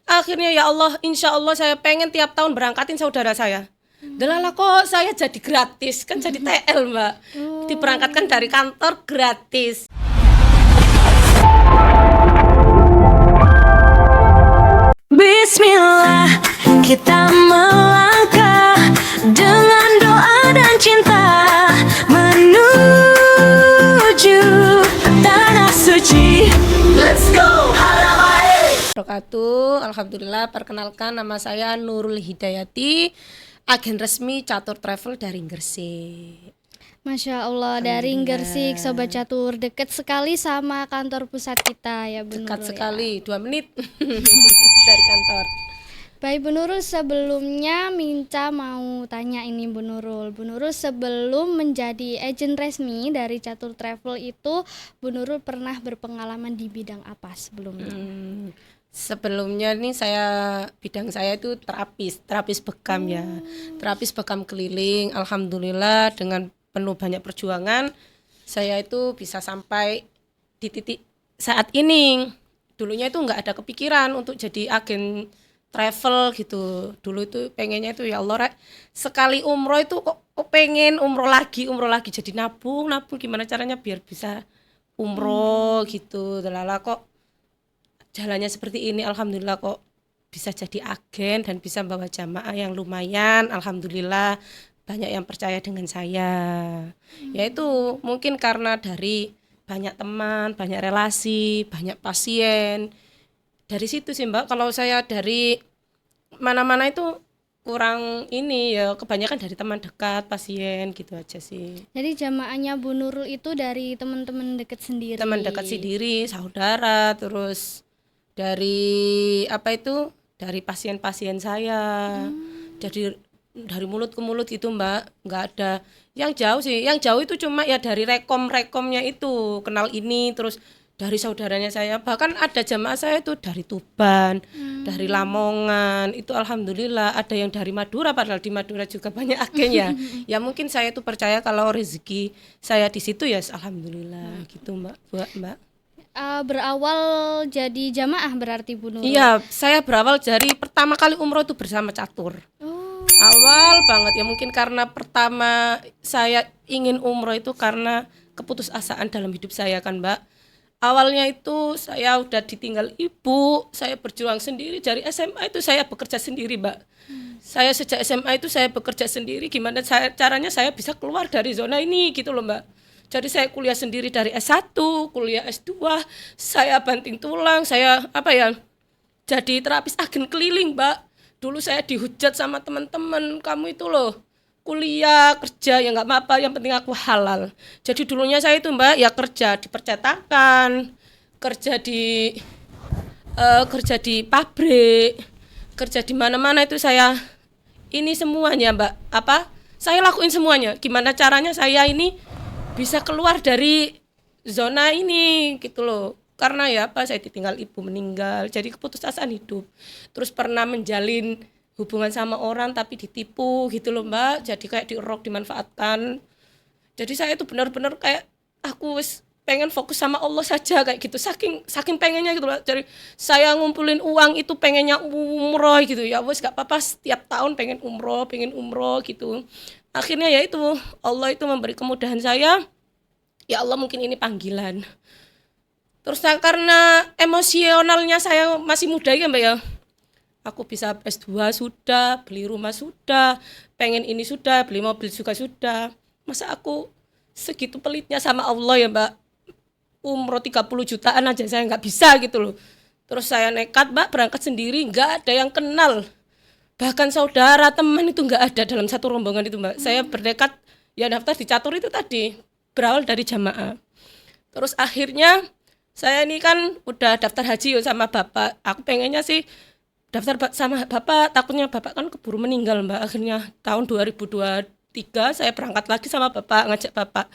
Akhirnya ya Allah, insya Allah saya pengen tiap tahun berangkatin saudara saya. Delala kok saya jadi gratis, kan jadi TL Mbak. Diberangkatkan dari kantor gratis. Bismillah, kita melangkah dengan doa dan cinta menuju tanah suci. Let's go, Wabarakatuh. Alhamdulillah, perkenalkan nama saya Nurul Hidayati, agen resmi Catur Travel dari Gresik. Masya Allah, dari Gresik, Sobat Catur, dekat sekali sama kantor pusat kita ya Bu Dekat Nurul, sekali, 2 menit dari kantor. Baik Bu Nurul, sebelumnya Minca mau tanya ini Bu Nurul. Bu Nurul sebelum menjadi agen resmi dari Catur Travel itu, Bu Nurul pernah berpengalaman di bidang apa sebelumnya? Sebelumnya nih bidang saya itu terapis bekam ya. Terapis bekam keliling. Alhamdulillah dengan penuh banyak perjuangan saya itu bisa sampai di titik saat ini. Dulunya itu nggak ada kepikiran untuk jadi agen travel gitu. Dulu itu pengennya itu ya Allah sekali umroh itu kok pengen umroh lagi jadi nabung gimana caranya biar bisa umroh gitu. Lala kok jalannya seperti ini, alhamdulillah kok bisa jadi agen dan bisa bawa jamaah yang lumayan. Alhamdulillah banyak yang percaya dengan saya. Yaitu mungkin karena dari banyak teman, banyak relasi, banyak pasien. Dari situ sih Mbak, kalau saya dari mana-mana itu kurang ini ya, kebanyakan dari teman dekat, pasien gitu aja sih. Jadi jamaahnya Bu Nurul itu dari teman-teman dekat sendiri. Teman dekat sendiri, saudara, terus dari dari pasien-pasien saya. Jadi dari mulut ke mulut gitu Mbak, nggak ada yang jauh sih. Yang jauh itu cuma ya dari rekomnya itu, kenal ini, terus dari saudaranya saya. Bahkan ada jamaah saya itu dari Tuban, dari Lamongan, itu alhamdulillah. Ada yang dari Madura, padahal di Madura juga banyak agen ya. Ya mungkin saya itu percaya kalau rezeki saya di situ ya alhamdulillah gitu Mbak. Berawal jadi jamaah berarti Bu Nurul? Iya, saya berawal dari pertama kali umroh itu bersama Catur. Awal banget ya, mungkin karena pertama saya ingin umroh itu karena keputusasaan dalam hidup saya kan Mbak. Awalnya itu saya udah ditinggal ibu, saya berjuang sendiri. Dari SMA itu saya bekerja sendiri Mbak. Saya sejak SMA itu saya bekerja sendiri, gimana caranya saya bisa keluar dari zona ini gitu loh Mbak. Jadi saya kuliah sendiri dari S1, kuliah S2, saya banting tulang, saya jadi terapis agen keliling Mbak. Dulu saya dihujat sama teman-teman, kamu itu loh kuliah, kerja ya nggak apa-apa, yang penting aku halal. Jadi dulunya saya itu Mbak ya kerja di percetakan, kerja di pabrik, kerja di mana-mana itu saya ini semuanya Mbak. Saya lakuin semuanya. Gimana caranya saya ini bisa keluar dari zona ini gitu loh. Karena ya saya ditinggal ibu meninggal, jadi keputusasaan hidup. Terus pernah menjalin hubungan sama orang tapi ditipu gitu loh Mbak, jadi kayak diurok, dimanfaatkan. Jadi saya itu benar-benar kayak aku pengen fokus sama Allah saja kayak gitu, saking pengennya gitu loh. Jadi saya ngumpulin uang itu pengennya umroh gitu ya, wes gak apa-apa setiap tahun pengen umroh gitu. Akhirnya ya itu Allah itu memberi kemudahan saya, ya Allah mungkin ini panggilan. Terus karena emosionalnya saya masih muda ya Mbak ya, aku bisa S2 sudah, beli rumah sudah, pengen ini sudah, beli mobil juga sudah. Masa aku segitu pelitnya sama Allah ya Mbak, umroh 30 jutaan aja saya nggak bisa gitu loh. Terus saya nekat Mbak berangkat sendiri, nggak ada yang kenal, bahkan saudara teman itu nggak ada dalam satu rombongan itu Mbak. Saya berdekat ya daftar di Catur itu tadi, berawal dari jamaah. Terus akhirnya saya ini kan udah daftar haji sama bapak. Aku pengennya sih daftar sama bapak, takutnya bapak kan keburu meninggal Mbak. Akhirnya tahun 2023 saya berangkat lagi sama bapak, ngajak bapak.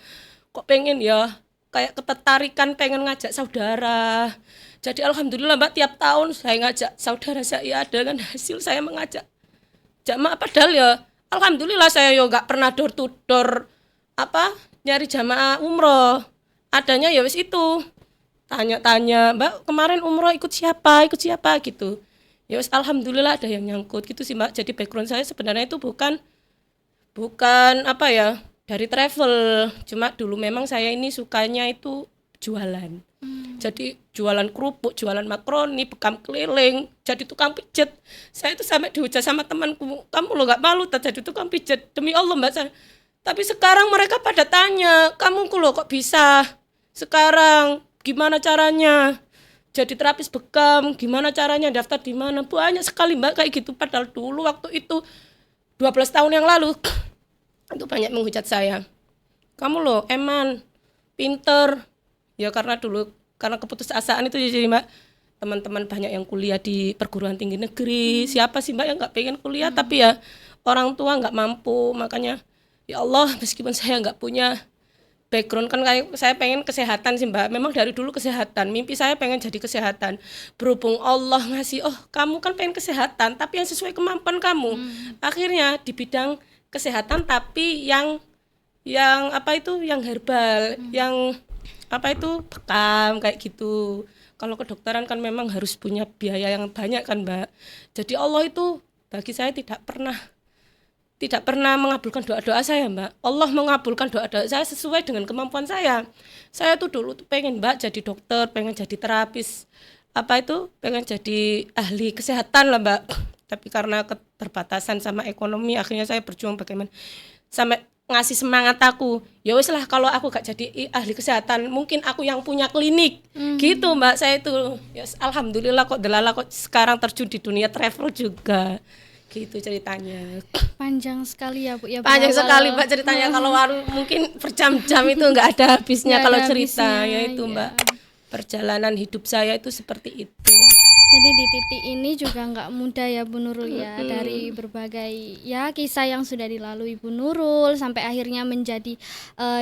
Kok pengen ya kayak ketertarikan pengen ngajak saudara. Jadi alhamdulillah Mbak, tiap tahun saya ngajak saudara saya, dengan hasil saya mengajak jamaah. Padahal ya alhamdulillah saya yo nggak pernah door to door nyari jamaah umroh. Adanya ya wis itu, tanya-tanya Mbak kemarin umroh ikut siapa gitu. Ya wis alhamdulillah ada yang nyangkut gitu sih Mbak. Jadi background saya sebenarnya itu bukan apa ya, dari travel. Cuma dulu memang saya ini sukanya itu jualan. Jadi jualan kerupuk, jualan makaroni, bekam keliling, jadi tukang pijet. Saya itu sampai dihujat sama temanku, kamu lo nggak malu tak jadi tukang pijet? Demi Allah Mbak saya. Tapi sekarang mereka pada tanya, kamu lo kok bisa? Sekarang gimana caranya? Jadi terapis bekam, gimana caranya, daftar di mana? Banyak sekali Mbak kayak gitu. Padahal dulu waktu itu 12 tahun yang lalu itu banyak menghujat saya. Kamu lo eman, pinter. Ya karena keputusasaan itu jadi Mbak, teman-teman banyak yang kuliah di perguruan tinggi negeri. Siapa sih Mbak yang nggak pengen kuliah, tapi ya orang tua nggak mampu. Makanya ya Allah, meskipun saya nggak punya background, kan kayak saya pengen kesehatan sih Mbak. Memang dari dulu kesehatan, mimpi saya pengen jadi kesehatan. Berhubung Allah ngasih, oh kamu kan pengen kesehatan tapi yang sesuai kemampuan kamu. Akhirnya di bidang kesehatan tapi yang apa itu, yang herbal, yang apa itu, bekam kayak gitu. Kalau kedokteran kan memang harus punya biaya yang banyak kan Mbak. Jadi Allah itu bagi saya tidak pernah mengabulkan doa-doa saya Mbak. Allah mengabulkan doa-doa saya sesuai dengan kemampuan saya. Saya tuh dulu tuh pengen Mbak jadi dokter, pengen jadi terapis, apa itu, pengen jadi ahli kesehatan lah Mbak. Tapi karena keterbatasan sama ekonomi, akhirnya saya berjuang bagaimana sampai ngasih semangat aku, ya wis lah kalau aku gak jadi ahli kesehatan, mungkin aku yang punya klinik. Gitu Mbak, saya itu ya alhamdulillah kok delala kok sekarang terjun di dunia travel juga. Gitu ceritanya. Panjang sekali ya Bu ya. Panjang sekali Mbak ceritanya, kalau mungkin berjam-jam itu nggak ada habisnya kalau cerita ya itu Mbak. Perjalanan hidup saya itu seperti itu. Jadi di titik ini juga nggak mudah ya Bu Nurul ya, dari berbagai ya kisah yang sudah dilalui Bu Nurul sampai akhirnya menjadi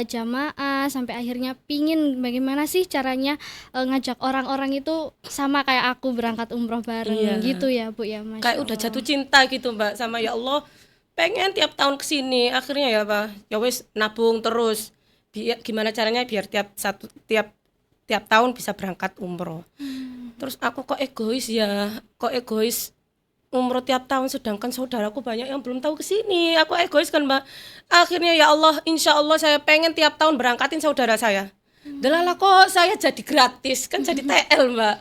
jamaah, sampai akhirnya pingin bagaimana sih caranya ngajak orang-orang itu sama kayak aku berangkat umroh bareng gitu ya Bu ya. Masya Kayak udah Allah. jatuh cinta gitu Mbak sama ya Allah, pengen tiap tahun kesini. Akhirnya ya Pak, ya wis nabung terus. Gimana caranya biar tiap tahun bisa berangkat umroh. Terus aku kok egois umroh tiap tahun, sedangkan saudaraku banyak yang belum tahu kesini. Aku egois kan Mbak. Akhirnya ya Allah, insya Allah saya pengen tiap tahun berangkatin saudara saya. Delala kok saya jadi gratis, kan jadi TL Mbak.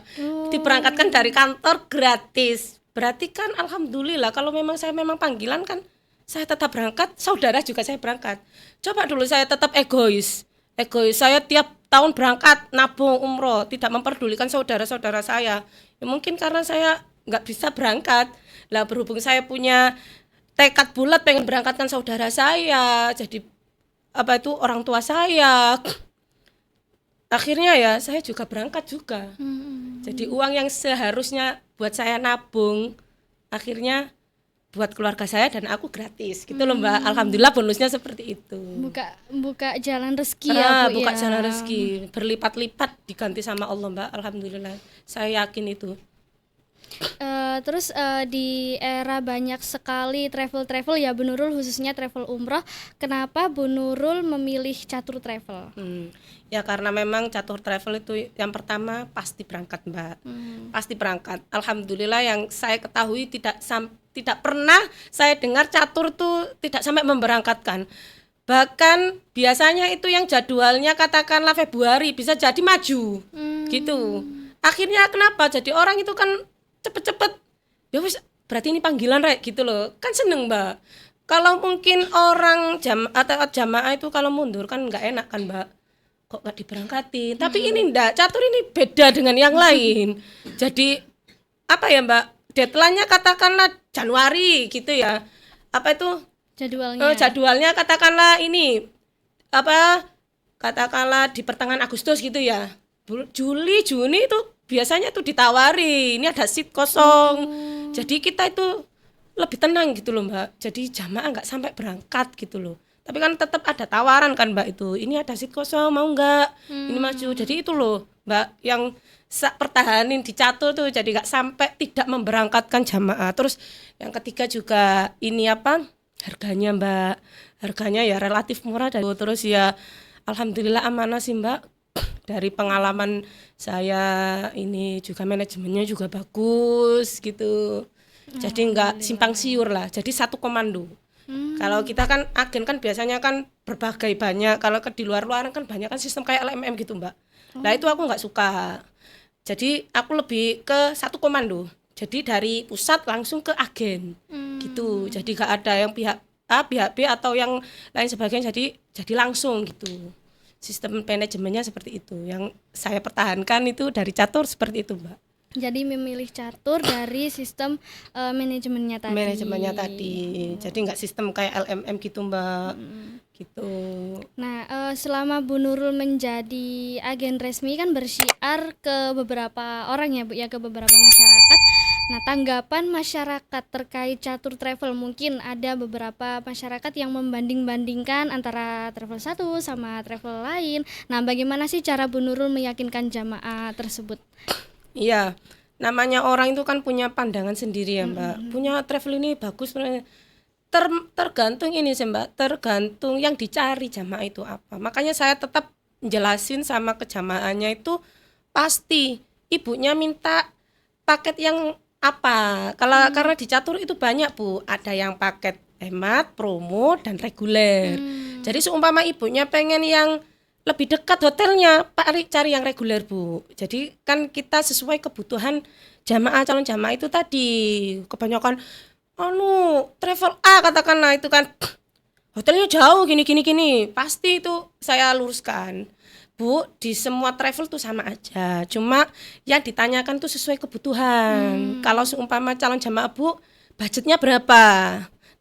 Diberangkatkan dari kantor gratis. Berarti kan alhamdulillah, kalau memang saya memang panggilan kan saya tetap berangkat, saudara juga saya berangkat. Coba dulu saya tetap egois, saya tiap tahun berangkat nabung umroh, tidak memperdulikan saudara-saudara saya. Ya mungkin karena saya nggak bisa berangkat. Lah berhubung saya punya tekad bulat pengen berangkatkan saudara saya, jadi apa itu orang tua saya. Akhirnya ya saya juga berangkat juga. Jadi uang yang seharusnya buat saya nabung, akhirnya buat keluarga saya dan aku gratis gitu loh Mbak. Alhamdulillah bonusnya seperti itu. Buka jalan rezeki ya Bu buka ya. jalan rezeki, berlipat-lipat diganti sama Allah Mbak. Alhamdulillah, saya yakin itu. Terus di era banyak sekali travel ya Bu Nurul, khususnya travel umroh, kenapa Bu Nurul memilih Catur Travel? Ya karena memang Catur Travel itu yang pertama pasti berangkat Mbak. Pasti berangkat. Alhamdulillah yang saya ketahui tidak pernah saya dengar Catur tuh tidak sampai memberangkatkan. Bahkan biasanya itu yang jadwalnya katakanlah Februari bisa jadi maju. Gitu. Akhirnya kenapa? Jadi orang itu kan cepet-cepet, ya wis berarti ini panggilan rek gitu loh. Kan seneng Mbak. Kalau mungkin orang jamaah itu kalau mundur kan nggak enak kan Mbak. Kok nggak diberangkatin? Tapi ini enggak, Catur ini beda dengan yang lain. Jadi apa ya Mbak? Deadline-nya katakanlah Januari gitu ya. Apa itu? Jadwalnya katakanlah ini katakanlah di pertengahan Agustus gitu ya. Juli, Juni itu biasanya tuh ditawari, ini ada seat kosong. Jadi kita itu lebih tenang gitu loh Mbak. Jadi jamaah nggak sampai berangkat gitu loh. Tapi kan tetap ada tawaran kan Mbak itu. Ini ada seat kosong, mau nggak? Ini maju. Jadi itu loh Mbak yang pertahanin di Catur tuh, jadi nggak sampai tidak memberangkatkan jamaah. Terus yang ketiga juga ini harganya Mbak. Harganya ya relatif murah dan terus ya alhamdulillah amanah sih Mbak. dari pengalaman saya ini juga manajemennya juga bagus gitu. Jadi nggak simpang siur lah, jadi satu komando. Kalau kita kan agen kan biasanya kan berbagai banyak, kalau di luar-luar kan banyak kan sistem kayak LMM gitu Mbak. Nah itu aku nggak suka. Jadi aku lebih ke satu komando. Jadi dari pusat langsung ke agen gitu. Jadi nggak ada yang pihak A, pihak B atau yang lain sebagainya. Jadi langsung gitu. Sistem manajemennya seperti itu. Yang saya pertahankan itu dari catur seperti itu Mbak. Jadi memilih catur dari sistem manajemennya tadi. Manajemennya tadi. Jadi nggak sistem kayak LMM gitu Mbak. Gitu. Nah, selama Bu Nurul menjadi agen resmi kan bersyiar ke beberapa orang ya Bu ya, ke beberapa masyarakat. Nah, tanggapan masyarakat terkait catur travel, mungkin ada beberapa masyarakat yang membanding-bandingkan antara travel satu sama travel lain. Nah, bagaimana sih cara Bu Nurul meyakinkan jamaah tersebut? Iya, namanya orang itu kan punya pandangan sendiri ya Mbak. Punya travel ini bagus, tergantung ini sih Mbak, tergantung yang dicari jamaah itu apa. Makanya saya tetap jelasin sama ke jamaahnya itu pasti ibunya minta paket yang apa. Karena di catur itu banyak Bu, ada yang paket hemat, promo dan reguler. Jadi seumpama ibunya pengen yang lebih dekat hotelnya, cari yang reguler Bu. Jadi kan kita sesuai kebutuhan calon jamaah itu tadi. Kebanyakan travel A katakanlah itu kan hotelnya jauh gini. Pasti itu saya luruskan. Bu, di semua travel tuh sama aja. Cuma yang ditanyakan tuh sesuai kebutuhan. Kalau seumpama calon jamaah Bu, budgetnya berapa?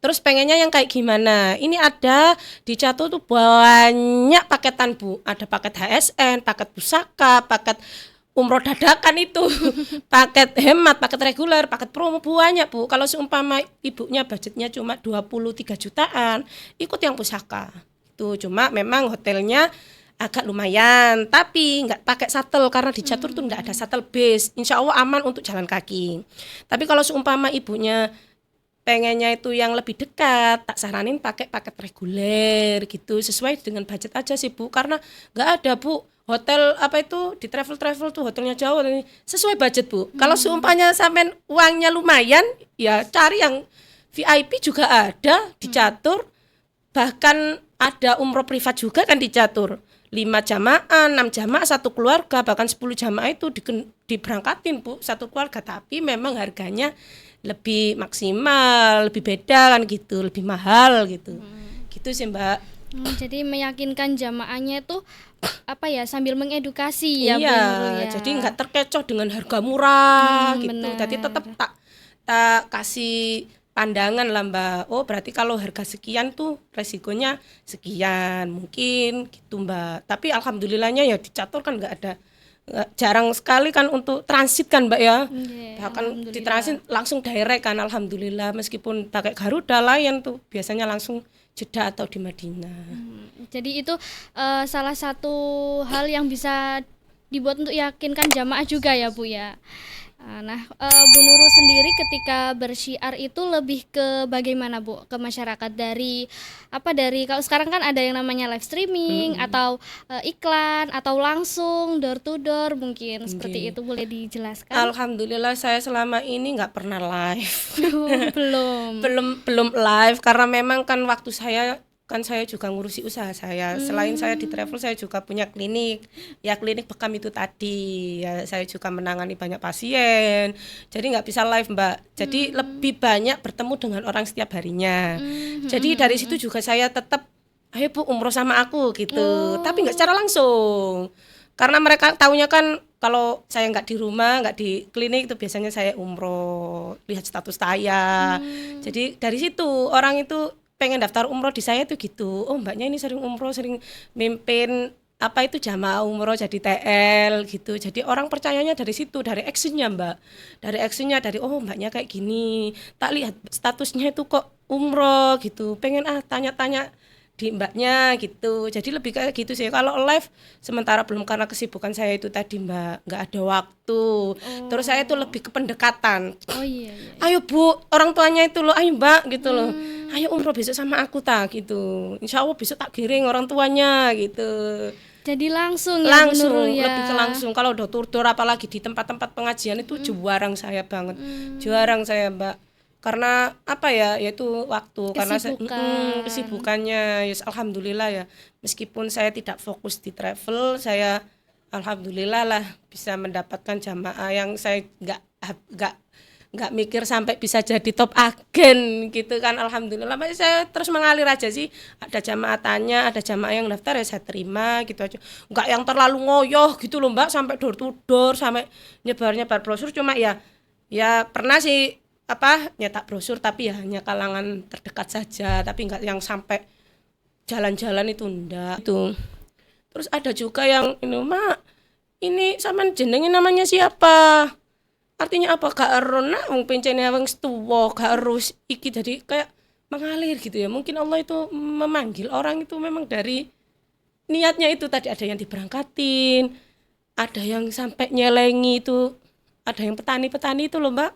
Terus pengennya yang kayak gimana? Ini ada di catur tuh banyak paketan Bu. Ada paket HSN, paket pusaka, paket umroh dadakan itu, paket hemat, paket reguler, paket promo banyak Bu. Kalau seumpama ibunya budgetnya cuma 23 jutaan, ikut yang pusaka. Itu cuma memang hotelnya agak lumayan, tapi nggak pakai shuttle karena di catur tuh nggak ada shuttle base. Insya Allah aman untuk jalan kaki. Tapi kalau seumpama ibunya pengennya itu yang lebih dekat, tak saranin pakai paket reguler gitu, sesuai dengan budget aja sih Bu, karena nggak ada Bu hotel apa itu di travel tuh hotelnya jauh, sesuai budget Bu. Kalau seumpamanya sampai uangnya lumayan, ya cari yang VIP juga ada di catur, bahkan ada umroh privat juga kan di catur. 5 jamaah, 6 jamaah satu keluarga, bahkan 10 jamaah itu diberangkatin Bu satu keluarga, tapi memang harganya lebih maksimal, lebih beda kan gitu, lebih mahal gitu. Gitu sih Mbak. Jadi meyakinkan jamaahnya itu apa ya, sambil mengedukasi ya Bu Iya, Nurul ya. jadi nggak terkecoh dengan harga murah gitu. Benar. Jadi tetap tak kasih pandangan lah Mbak. Oh berarti kalau harga sekian tuh resikonya sekian mungkin gitu Mbak. Tapi alhamdulillahnya ya di catur kan nggak ada, jarang sekali kan untuk transit kan Mbak ya. Bahkan di transit langsung direct kan, alhamdulillah. Meskipun pakai Garuda Lion tuh biasanya langsung Jeddah atau di Madinah. Jadi itu salah satu hal yang bisa dibuat untuk yakinkan jamaah juga ya Bu ya. Nah, Bu Nurul sendiri ketika bersyiar itu lebih ke bagaimana Bu, ke masyarakat dari kalau sekarang kan ada yang namanya live streaming atau iklan atau langsung door to door mungkin seperti itu, boleh dijelaskan? Alhamdulillah saya selama ini nggak pernah live. belum live karena memang kan waktu saya juga ngurusi usaha saya. Selain saya di travel, saya juga punya klinik. Ya klinik bekam itu tadi. Ya saya juga menangani banyak pasien. Jadi nggak bisa live Mbak. Jadi lebih banyak bertemu dengan orang setiap harinya. Jadi dari situ juga saya tetap, ayo Bu umroh sama aku gitu. Tapi nggak secara langsung. Karena mereka taunya kan kalau saya nggak di rumah, nggak di klinik itu biasanya saya umroh, lihat status saya. Jadi dari situ orang itu pengen daftar umroh di saya itu gitu. Oh Mbaknya ini sering umroh, sering mimpin jamaah umroh jadi TL gitu. Jadi orang percayanya dari situ, dari actionnya Mbak. Dari oh Mbaknya kayak gini. Tak lihat statusnya itu kok umroh gitu. Pengen tanya-tanya di Mbaknya gitu. Jadi lebih kayak gitu sih. Kalau live sementara belum karena kesibukan saya itu tadi Mbak, nggak ada waktu. Terus saya itu lebih ke pendekatan. Iya. Ayo Bu, orang tuanya itu loh, ayo Mbak gitu loh. Ayo umroh besok sama aku gitu. Insya Allah besok tak giring orang tuanya gitu. Jadi langsung ya Bu langsung Nurul ya. lebih ke langsung. Kalau door to door apalagi di tempat-tempat pengajian itu jarang saya banget, jarang saya Mbak, karena apa ya, yaitu waktu, karena kesibukannya. Yes, alhamdulillah ya, meskipun saya tidak fokus di travel, saya alhamdulillah lah bisa mendapatkan jamaah yang saya nggak mikir sampai bisa jadi top agen gitu kan. Alhamdulillah, makanya saya terus mengalir aja sih, ada jamaah tanya, ada jamaah yang daftar ya saya terima gitu aja, nggak yang terlalu ngoyoh gitu loh Mbak, sampai door to door, sampai nyebar brosur. Cuma ya pernah sih nyetak brosur, tapi ya hanya kalangan terdekat saja, tapi nggak yang sampai jalan-jalan itu ndak itu. Terus ada juga yang ini, Mak, ini sampean jenenge namanya siapa? Artinya apa? Gak erona wong pencene wong tuwa, gak harus iki, jadi kayak mengalir gitu ya. Mungkin Allah itu memanggil orang itu memang dari niatnya itu tadi. Ada yang diberangkatin, ada yang sampai nyelengi itu, ada yang petani-petani itu loh Mbak,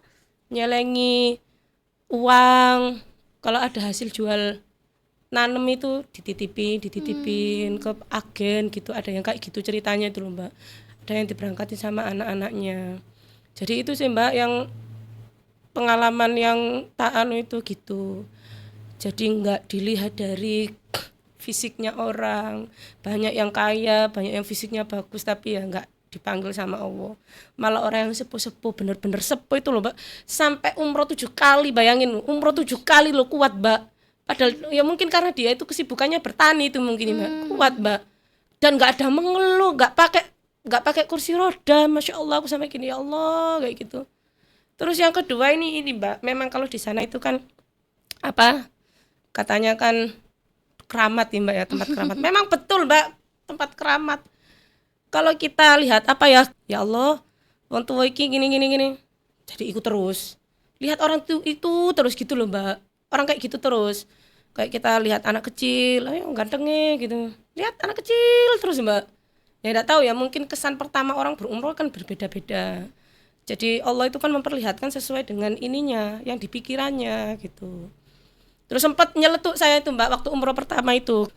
nyelengi uang kalau ada hasil jual nanem itu dititipin ke agen gitu. Ada yang kayak gitu ceritanya itu loh Mbak, ada yang diberangkatin sama anak-anaknya. Jadi itu sih Mbak yang pengalaman yang tak itu gitu. Jadi nggak dilihat dari fisiknya orang, banyak yang kaya, banyak yang fisiknya bagus tapi ya nggak dipanggil sama Allah. Malah orang yang sepuh-sepuh, bener-bener sepuh itu loh Mbak, sampai umroh 7 kali, bayangin umroh 7 kali loh, kuat Mbak. Padahal ya mungkin karena dia itu kesibukannya bertani itu mungkin Mbak, kuat Mbak. Dan nggak ada mengeluh, nggak pakai kursi roda, masya Allah, aku sampai gini ya Allah kayak gitu. Terus yang kedua ini Mbak, memang kalau di sana itu kan katanya kan keramat ya Mbak ya, tempat keramat. Memang betul Mbak, tempat keramat. Kalau kita lihat ya Allah, wong tua iki gini. Jadi ikut terus. Lihat orang itu terus gitu loh Mbak. Orang kayak gitu terus. Kayak kita lihat anak kecil, ayo gantengnya gitu. Lihat anak kecil terus Mbak. Ya enggak tahu ya, mungkin kesan pertama orang berumroh kan berbeda-beda. Jadi Allah itu kan memperlihatkan sesuai dengan ininya, yang dipikirannya gitu. Terus sempat nyeletuk saya itu Mbak, waktu umroh pertama itu.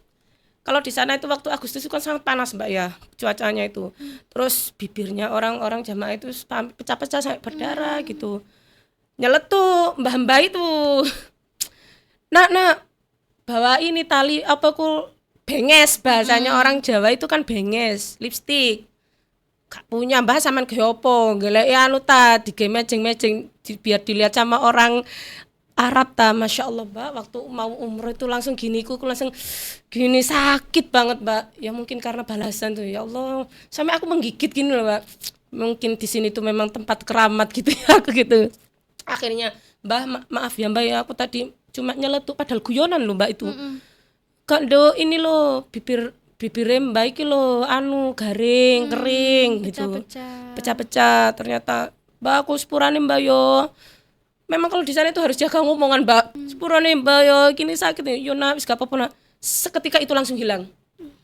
Kalau di sana itu waktu Agustus itu kan sangat panas Mbak ya, cuacanya itu. Terus bibirnya orang-orang jamaah itu pecah-pecah sampai berdarah gitu. Nyeletuk mbah-mbah itu. Nak, bawa ini tali benges, bahasanya orang Jawa itu kan benges, lipstik. Gak punya Mbah sampean ge opo? Goleki anu ta, digemejeng-mejeng biar dilihat sama orang Arab ta. Masya Allah Mbak, waktu mau umroh itu langsung giniku langsung gini, sakit banget Mbak. Ya mungkin karena balasan tuh, ya Allah, sampai aku menggigit gini loh Mbak. Mungkin di sini tuh memang tempat keramat gitu ya aku gitu. Akhirnya Mbah, maaf ya Mbak ya, aku tadi cuma nyeletuk, padahal guyonan loh Mbak itu. Kok ini loh bibirnya Mbak iki loh garing, kering gitu. Pecah-pecah. Ternyata Mbak, aku sepurane Mbak yo. Memang kalau di sana itu harus jaga ngomongan Mbak. Sepurane Mbak yo, gini sakit yo nak, wis gak apa-apa nak. Seketika itu langsung hilang.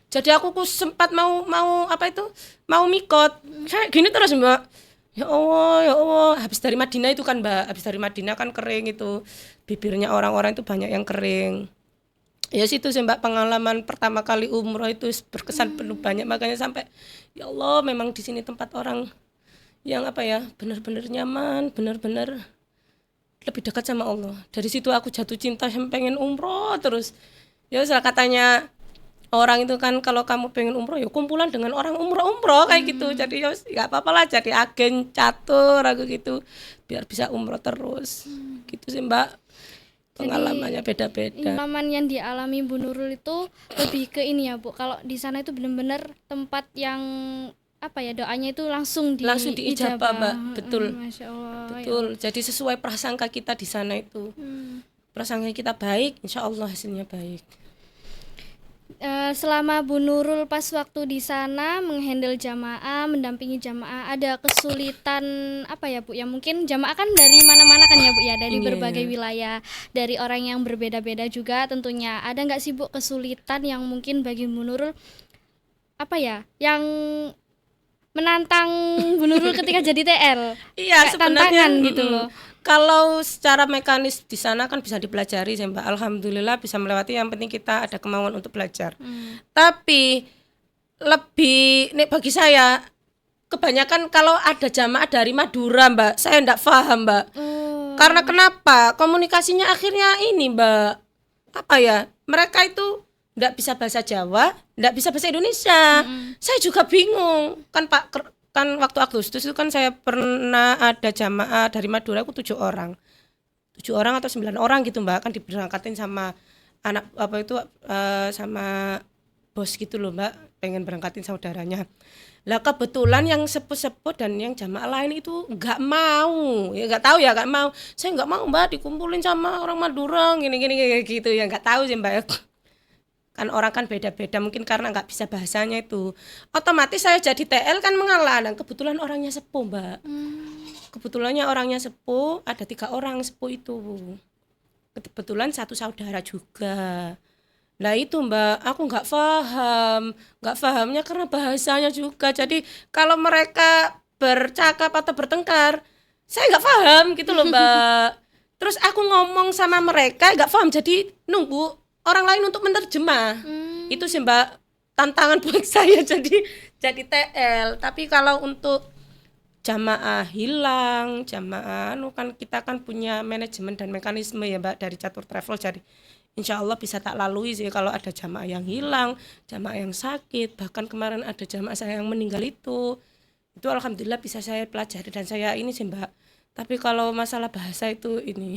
Jadi aku sempat mau mikot. Kayak gini terus Mbak. Ya Allah, habis dari Madinah itu kan Mbak, habis dari Madinah kan kering itu. Bibirnya orang-orang itu banyak yang kering. Ya situ sih Mbak, pengalaman pertama kali umroh itu berkesan penuh banyak, makanya sampai ya Allah, memang di sini tempat orang yang benar-benar nyaman, benar-benar lebih dekat sama Allah. Dari situ aku jatuh cinta, pengen umroh terus. Ya salah katanya orang itu kan, kalau kamu pengen umroh ya kumpulan dengan orang umroh kayak gitu. Jadi ya enggak apa-apa lah jadi agen catur aku gitu, biar bisa umroh terus. Gitu sih Mbak. Pengalamannya beda-beda. Pengalaman yang dialami Bu Nurul itu lebih ke ini ya Bu. Kalau di sana itu benar-benar tempat yang doanya itu langsung diijabah Mbak. Betul. Masya Allah. Betul. Ya. Jadi sesuai prasangka kita di sana itu. Prasangka kita baik, insya Allah hasilnya baik. Selama Bu Nurul pas waktu di sana menghandle jamaah, mendampingi jamaah, ada kesulitan ya Bu? Ya mungkin jamaah kan dari mana-mana kan ya Bu ya, dari berbagai wilayah, dari orang yang berbeda-beda juga tentunya. Ada nggak sih Bu kesulitan yang mungkin bagi Bu Nurul yang menantang Bu Nurul ketika jadi TL? Iya, sebenarnya tantangan gitu loh. Kalau secara mekanis di sana kan bisa dipelajari sih Mbak. Alhamdulillah bisa melewati, yang penting kita ada kemauan untuk belajar. Tapi lebih nek bagi saya kebanyakan kalau ada jamaah dari Madura Mbak, saya enggak paham Mbak. Karena kenapa? Komunikasinya akhirnya ini Mbak, apa ya, mereka itu enggak bisa bahasa Jawa, enggak bisa bahasa Indonesia. Saya juga bingung. Kan waktu Agustus itu kan saya pernah ada jamaah dari Madura, aku 7 orang. 7 orang atau 9 orang gitu Mbak, kan diberangkatin sama anak apa itu sama bos gitu loh Mbak, pengen berangkatin saudaranya. Lah kebetulan yang sepuh-sepuh dan yang jamaah lain itu nggak mau, ya nggak tahu ya, nggak mau. Saya nggak mau Mbak dikumpulin sama orang Madura gini gitu ya, nggak tahu sih Mbak. Kan orang kan beda-beda, mungkin karena nggak bisa bahasanya itu. Otomatis saya jadi TL kan mengalah, dan kebetulan orangnya sepuh Mbak. Kebetulannya orangnya sepuh, ada 3 orang sepuh itu. Kebetulan satu saudara juga. Nah itu Mbak, aku nggak pahamnya karena bahasanya juga. Jadi kalau mereka bercakap atau bertengkar, saya nggak paham gitu loh Mbak. Terus aku ngomong sama mereka nggak paham, jadi nunggu orang lain untuk menerjemah. Itu sih Mbak tantangan buat saya jadi TL. Tapi kalau untuk jamaah hilang, jamaah kan kita kan punya manajemen dan mekanisme ya Mbak dari Catur Travel, jadi insya Allah bisa tak lalui sih kalau ada jamaah yang hilang, jamaah yang sakit, bahkan kemarin ada jamaah saya yang meninggal itu alhamdulillah bisa saya pelajari dan saya ini sih Mbak. Tapi kalau masalah bahasa itu ini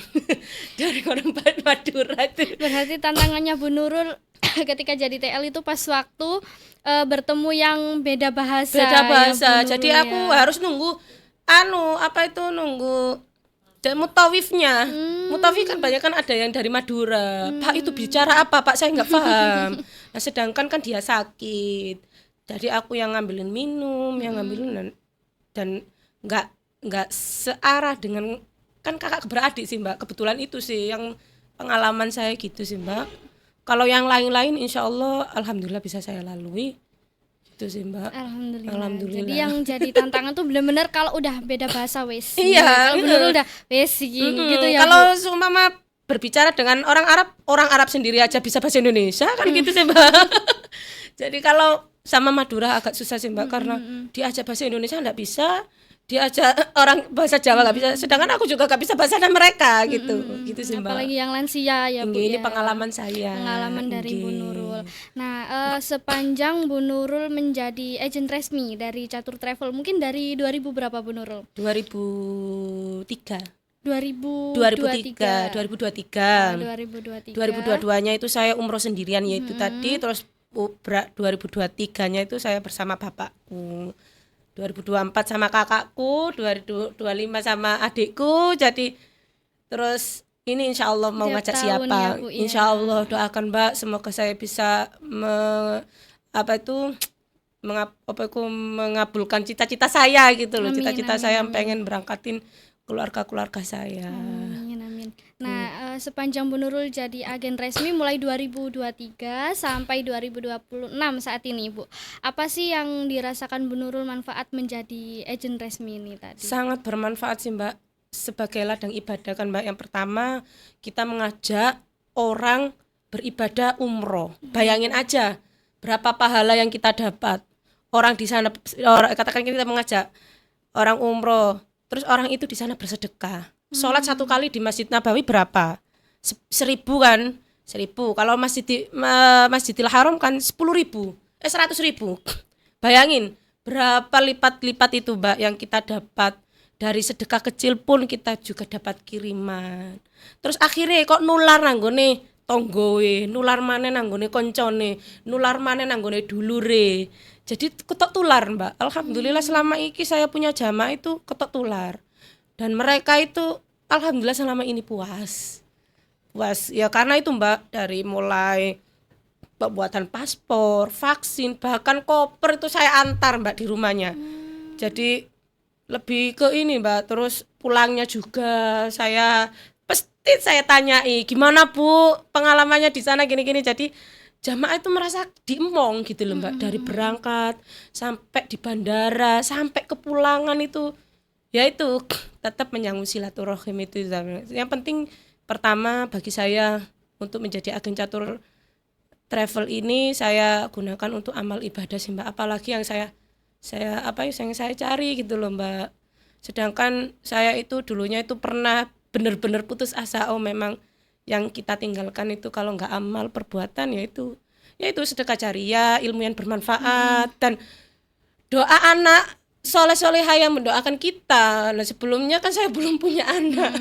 dari orang Madura itu. Berarti tantangannya Bu Nurul ketika jadi TL itu pas waktu bertemu yang beda bahasa. Jadi aku harus nunggu nunggu mutawifnya. Mutawif kan banyak kan ada yang dari Madura. Pak itu bicara apa Pak, saya nggak paham. Nah sedangkan kan dia sakit, jadi aku yang ngambilin minum, yang ngambilin dan nggak searah dengan, kan kakak beradik sih Mbak. Kebetulan itu sih yang pengalaman saya gitu sih Mbak. Kalau yang lain-lain insya Allah alhamdulillah bisa saya lalui. Itu sih Mbak. Alhamdulillah. Jadi yang jadi tantangan tuh benar-benar kalau udah beda bahasa wes. Iya, benar udah wes gitu ya. Kalau seumpama berbicara dengan orang Arab sendiri aja bisa bahasa Indonesia kan gitu sih Mbak. Jadi kalau sama Madura agak susah sih Mbak, karena diajak bahasa Indonesia enggak bisa, diajak orang bahasa Jawa nggak bisa, sedangkan aku juga nggak bisa bahasa mereka gitu sih Mbak. Apalagi yang lansia ya Bu. Ini ya. pengalaman saya. Pengalaman dari Bu Nurul. Nah, sepanjang Bu Nurul menjadi agen resmi dari Catur Travel, mungkin dari 2000 berapa Bu Nurul? 2003. 2023. 2022-nya itu saya umroh sendirian yaitu tadi, terus 2023-nya itu saya bersama bapakku. 2024 sama kakakku, 2025 sama adikku. Jadi terus ini insya Allah mau ngajak siapa? Ya, insya Allah doakan Mbak, semoga saya bisa mengabulkan cita-cita saya gitu loh. Cita-cita saya yang pengen berangkatin keluarga saya. Amin. Nah, sepanjang Bu Nurul jadi agen resmi mulai 2023 sampai 2026 saat ini Bu, apa sih yang dirasakan Bu Nurul manfaat menjadi agen resmi ini tadi? Sangat bermanfaat sih Mbak, sebagai ladang ibadah kan Mbak. Yang pertama kita mengajak orang beribadah umroh. Bayangin aja berapa pahala yang kita dapat. Orang di sana, katakan kita mengajak orang umroh, terus orang itu di sana bersedekah. Sholat 1 kali di Masjid Nabawi berapa? 1.000 kan? 1.000. Kalau Masjidil Haram kan 10.000. 100.000. Bayangin berapa lipat-lipat itu Mbak yang kita dapat. Dari sedekah kecil pun kita juga dapat kiriman. Terus akhirnya kok nular nanggone tonggoe, nular maneh nanggone koncone, nular maneh nanggone dulure. Jadi ketok tular Mbak. Alhamdulillah selama ini saya punya jamaah itu ketok tular. Dan mereka itu alhamdulillah selama ini puas ya, karena itu Mbak, dari mulai pembuatan paspor, vaksin, bahkan koper itu saya antar Mbak di rumahnya. Jadi lebih ke ini Mbak, terus pulangnya juga saya pasti saya tanyai gimana Bu pengalamannya di sana gini-gini. Jadi jamaah itu merasa diemong gitu loh Mbak, dari berangkat sampai di bandara sampai ke pulangan itu ya itu tetap menyambung silaturahim itu. Yang penting pertama bagi saya untuk menjadi agen Catur travel ini saya gunakan untuk amal ibadah sih Mbak, apalagi yang saya yang saya cari gitu loh Mbak. Sedangkan saya itu dulunya itu pernah benar-benar putus asa, memang yang kita tinggalkan itu kalau nggak amal perbuatan yaitu sedekah jariah, ilmu yang bermanfaat, dan doa anak soleh-solehah yang mendoakan kita. Nah sebelumnya kan saya belum punya anak,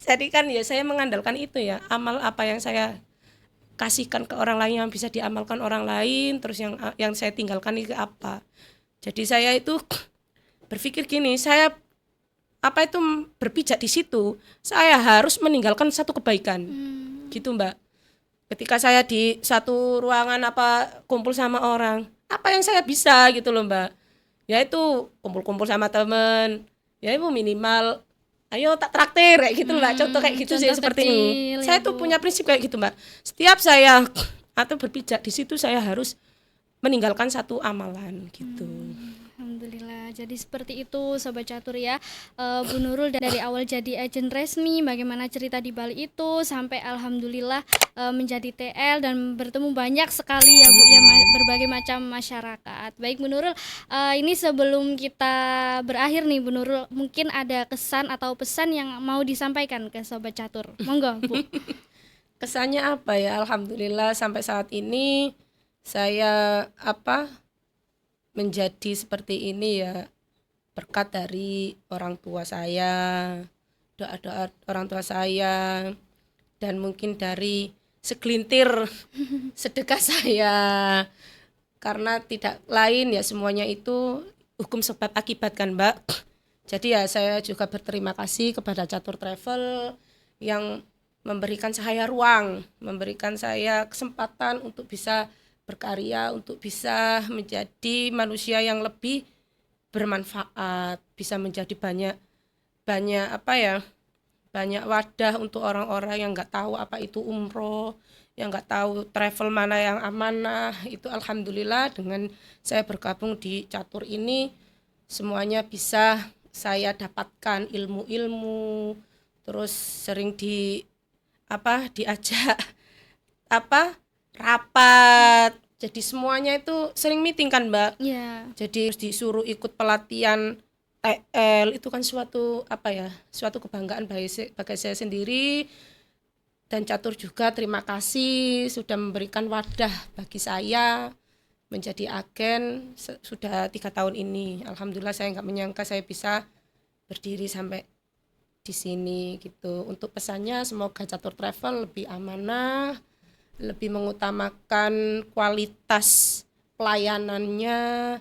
jadi kan ya saya mengandalkan itu ya, amal apa yang saya kasihkan ke orang lain yang bisa diamalkan orang lain, terus yang saya tinggalkan itu apa. Jadi saya itu berpikir gini, saya berpijak di situ, saya harus meninggalkan satu kebaikan. Gitu Mbak. Ketika saya di satu ruangan kumpul sama orang, apa yang saya bisa gitu loh Mbak. Yaitu kumpul-kumpul sama temen, ya itu minimal ayo tak traktir kayak gitu Mbak. Contoh kayak gitu sih seperti ini. Saya tuh punya prinsip kayak gitu Mbak. Setiap saya berpijak di situ saya harus meninggalkan satu amalan gitu. Alhamdulillah. Jadi seperti itu Sobat Catur ya. Bu Nurul dari awal jadi agen resmi, bagaimana cerita di balik itu sampai alhamdulillah menjadi TL dan bertemu banyak sekali ya Bu ya berbagai macam masyarakat. Baik Bu Nurul, ini sebelum kita berakhir nih Bu Nurul, mungkin ada kesan atau pesan yang mau disampaikan ke Sobat Catur. Monggo Bu. Kesannya apa ya? Alhamdulillah sampai saat ini saya menjadi seperti ini ya berkat dari orang tua saya, doa-doa orang tua saya, dan mungkin dari segelintir sedekah saya, karena tidak lain ya semuanya itu hukum sebab akibat kan Mbak. Jadi ya saya juga berterima kasih kepada Catur Travel yang memberikan saya ruang, memberikan saya kesempatan untuk bisa berkarya, untuk bisa menjadi manusia yang lebih bermanfaat, bisa menjadi banyak wadah untuk orang-orang yang nggak tahu apa itu umroh, yang nggak tahu travel mana yang amanah. Itu alhamdulillah dengan saya bergabung di Catur ini semuanya bisa saya dapatkan ilmu-ilmu, terus sering diajak rapat, jadi semuanya itu sering meeting kan Mbak. Jadi disuruh ikut pelatihan TL, itu kan suatu kebanggaan bagi saya sendiri. Dan Catur juga terima kasih sudah memberikan wadah bagi saya menjadi agen sudah 3 tahun ini. Alhamdulillah saya nggak menyangka saya bisa berdiri sampai di sini gitu. Untuk pesannya semoga Catur Travel lebih amanah, lebih mengutamakan kualitas pelayanannya,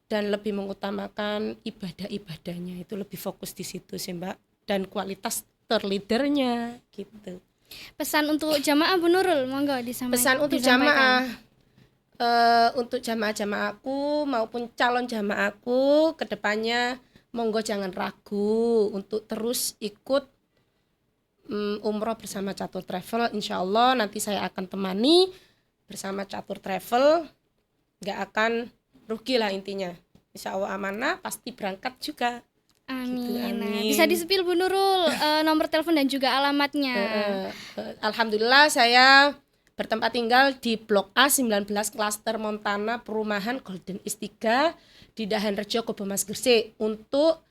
dan lebih mengutamakan ibadah-ibadahnya, itu lebih fokus di situ sih Mbak, dan kualitas terleadernya gitu. Pesan untuk jamaah Bu Nurul, monggo disampaikan. Pesan untuk jamaah, untuk jamaah-jamaahku maupun calon jamaahku kedepannya, monggo jangan ragu untuk terus ikut umroh bersama Catur Travel. Insya Allah nanti saya akan temani bersama Catur Travel, nggak akan rugi lah intinya. Insya Allah amanah, pasti berangkat juga. Amin. Gitu, amin. Nah, bisa disepil Bu Nurul nomor telepon dan juga alamatnya. Alhamdulillah saya bertempat tinggal di Blok A 19 Klaster Montana, Perumahan Golden Istiga di Dahan Rejo, Kobomas, Gresik. Untuk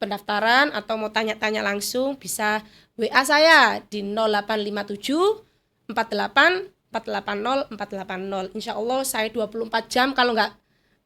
pendaftaran atau mau tanya-tanya langsung bisa WA saya di 0857 48 480 480. Insya Allah saya 24 jam, kalau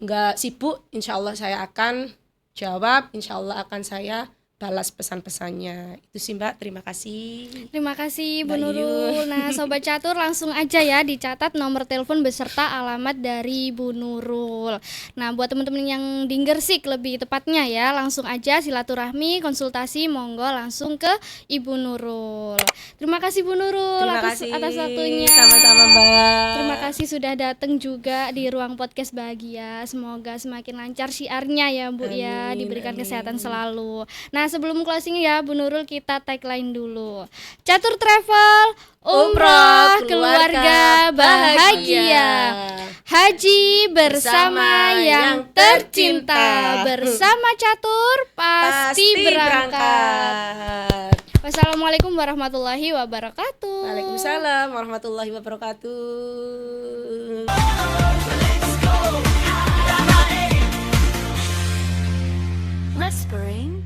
nggak sibuk insya Allah saya akan jawab, insya Allah akan saya balas pesan-pesannya. Itu sih Mbak, terima kasih. Terima kasih Bu Nurul. Nah Sobat Catur langsung aja ya dicatat nomor telepon beserta alamat dari Bu Nurul. Nah buat teman-teman yang di Gresik lebih tepatnya ya, langsung aja silaturahmi, konsultasi, monggo langsung ke Ibu Nurul. Terima kasih Bu Nurul atas waktunya. Sama-sama Mbak. Terima kasih sudah datang juga di Ruang Podcast Bahagia. Semoga semakin lancar syiarnya ya Bu. Amin, ya, diberikan kesehatan selalu. Nah sebelum closing ya Bu Nurul, kita tagline dulu. Catur Travel, umroh keluarga bahagia. Haji bersama yang tercinta. Bersama Catur pasti berangkat. Wassalamualaikum Wassalamualaikum warahmatullahi wabarakatuh. Waalaikumsalam warahmatullahi wabarakatuh. Whispering